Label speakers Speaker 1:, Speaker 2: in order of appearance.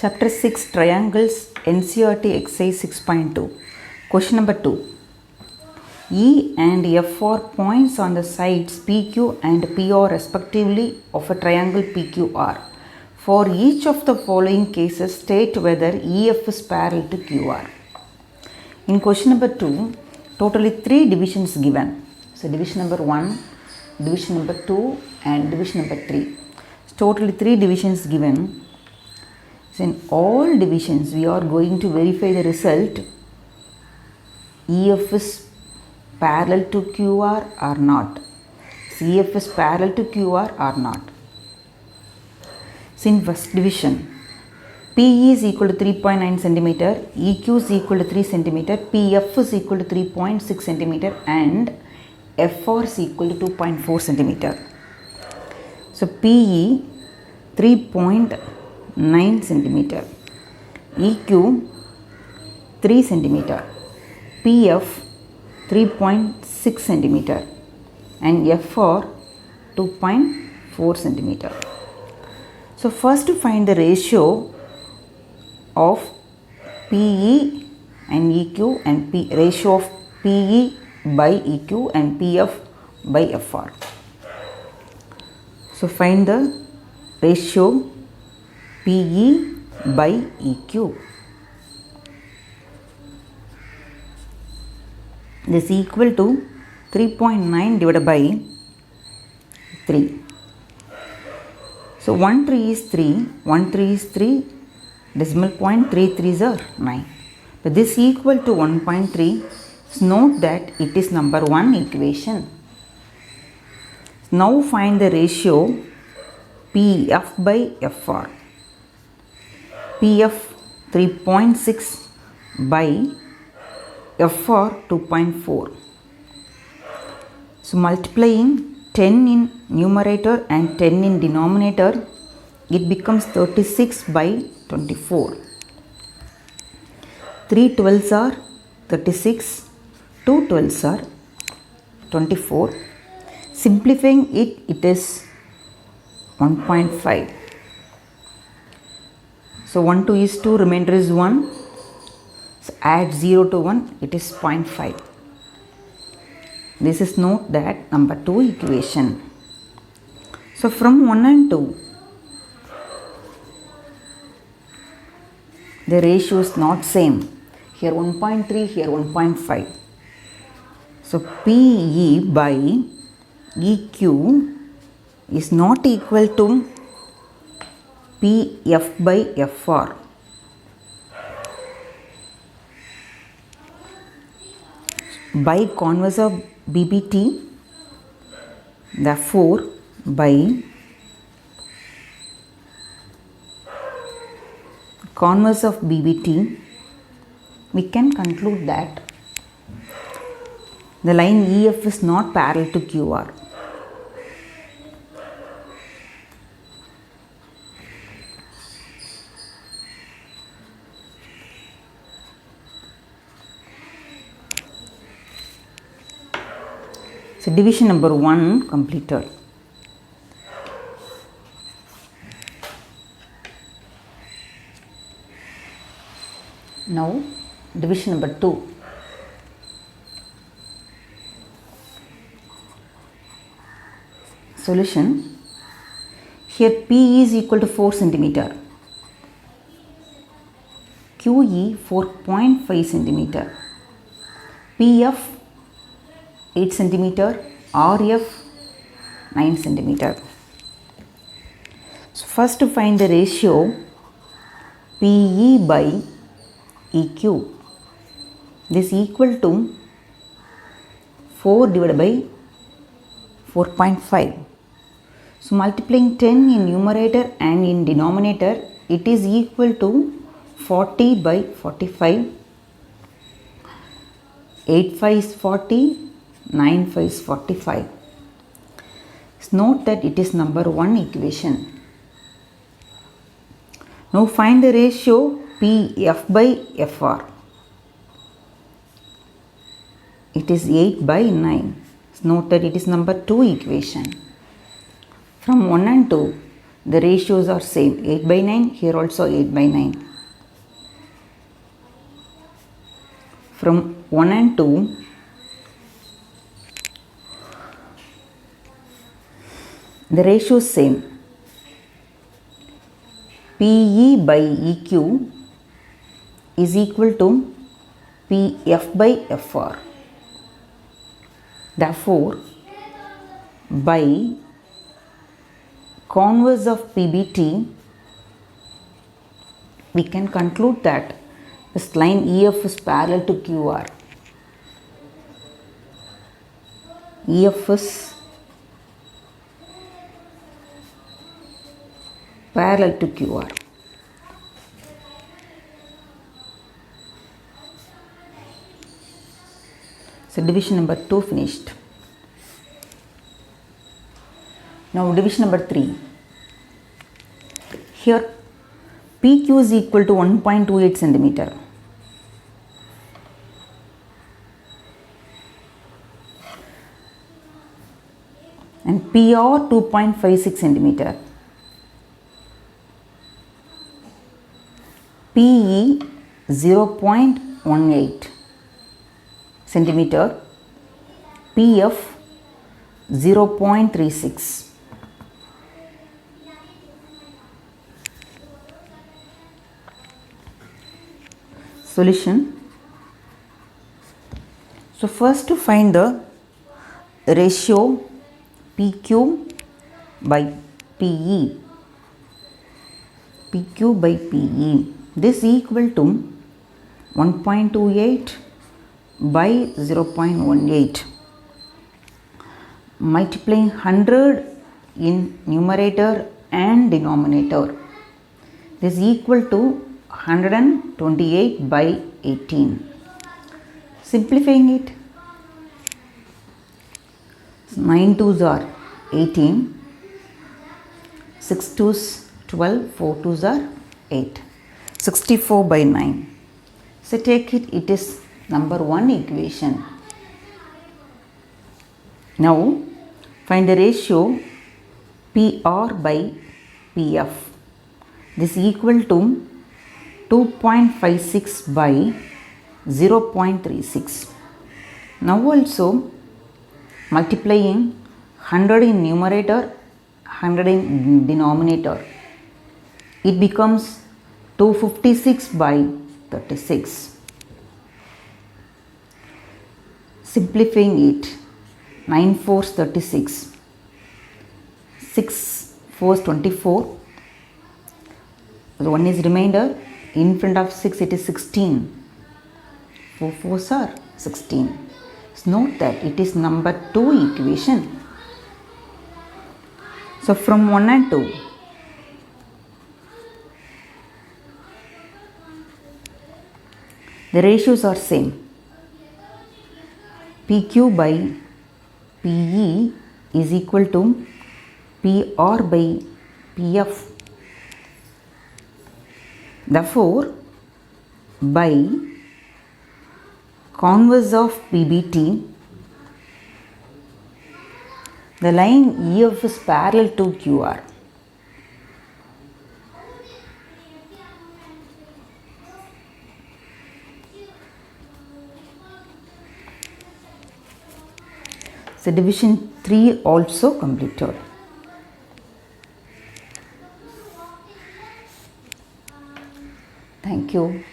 Speaker 1: Chapter 6 Triangles NCERT Exercise 6.2. Question number 2. E and F are points on the sides PQ and PR respectively of a triangle PQR. For each of the following cases, state whether EF is parallel to QR. In question number 2, totally 3 divisions given. So division number 1, division number 2 and division number 3. So totally 3 divisions given. So in all divisions we are going to verify the result EF is parallel to QR or not. So EF is parallel to QR or not. So in first division, PE is equal to 3.9 cm, EQ is equal to 3 cm, PF is equal to 3.6 cm and FR is equal to 2.4 cm. So PE 3.9 cm, EQ 3 cm, PF 3.6 cm and FR 2.4 cm. So first to find the ratio of PE and EQ and ratio of PE by EQ and PF by FR. So find the ratio PE by EQ. This is equal to 3.9 divided by 3. So 1 3 is 3, 1 3 is 3, decimal point 3 3s are 9. But this equal to 1.3. So note that it is number 1 equation. Now find the ratio PF by FR. PF 3.6 by FR 2.4. So multiplying 10 in numerator and 10 in denominator, it becomes 36 by 24. 3 12s are 36, 2 12s are 24. Simplifying it, it is 1.5. So 1 2 is 2, remainder is 1. So add 0 to 1, it is 0.5. This is note that number 2 equation. So from 1 and 2, the ratio is not same. Here 1.3, here 1.5. So PE by EQ is not equal to PF by FR. By converse of BBT, therefore by converse of BBT, we can conclude that the line EF is not parallel to QR. So division number 1 completed. Now division number 2. Solution. Here PE is equal to 4 cm, QE 4.5 cm, PF 8 cm, RF 9 cm. So first to find the ratio PE by EQ. This is equal to 4 divided by 4.5. So multiplying 10 in numerator and in denominator, it is equal to 40 by 45. 8 5 is 40, 9 5 is 45. Note that it is number 1 equation. Now find the ratio PF by FR. It is 8 by 9. Note that it is number 2 equation. From 1 and 2, The ratios are same, 8 by 9, here also 8 by 9. From 1 and 2, the ratio is same. PE by EQ is equal to PF by FR. Therefore, by converse of PBT, we can conclude that this line EF is parallel to QR. EF is parallel to QR. So division number 2 finished. Now division number 3. Here PQ is equal to 1.28 centimeter. And PR 2.56 centimeter. PE 0.18 centimeter. PF 0.36. Solution. So first to find the ratio PQ by PE. PQ by PE. This equal to 1.28 by 0.18. Multiplying 100 in numerator and denominator. This is equal to 128 by 18. Simplifying it, 9 2s are 18, 6 2s 12, 4 2s are 8, 64 by 9. So take it, it is number 1 equation. Now find the ratio PR by PF. This is equal to 2.56 by 0.36. Now also multiplying 100 in numerator, 100 in denominator, it becomes 256 by 36. Simplifying it, 9 4s 36, 6 4s 24, the 1 is remainder, in front of 6 it is 16, 4 4s are 16. So note that it is number 2 equation. So from 1 and 2, the ratios are same. PQ by PE is equal to PR by PF. Therefore, by converse of PBT, the line EF is parallel to QR. So division 3 also completed. Thank you.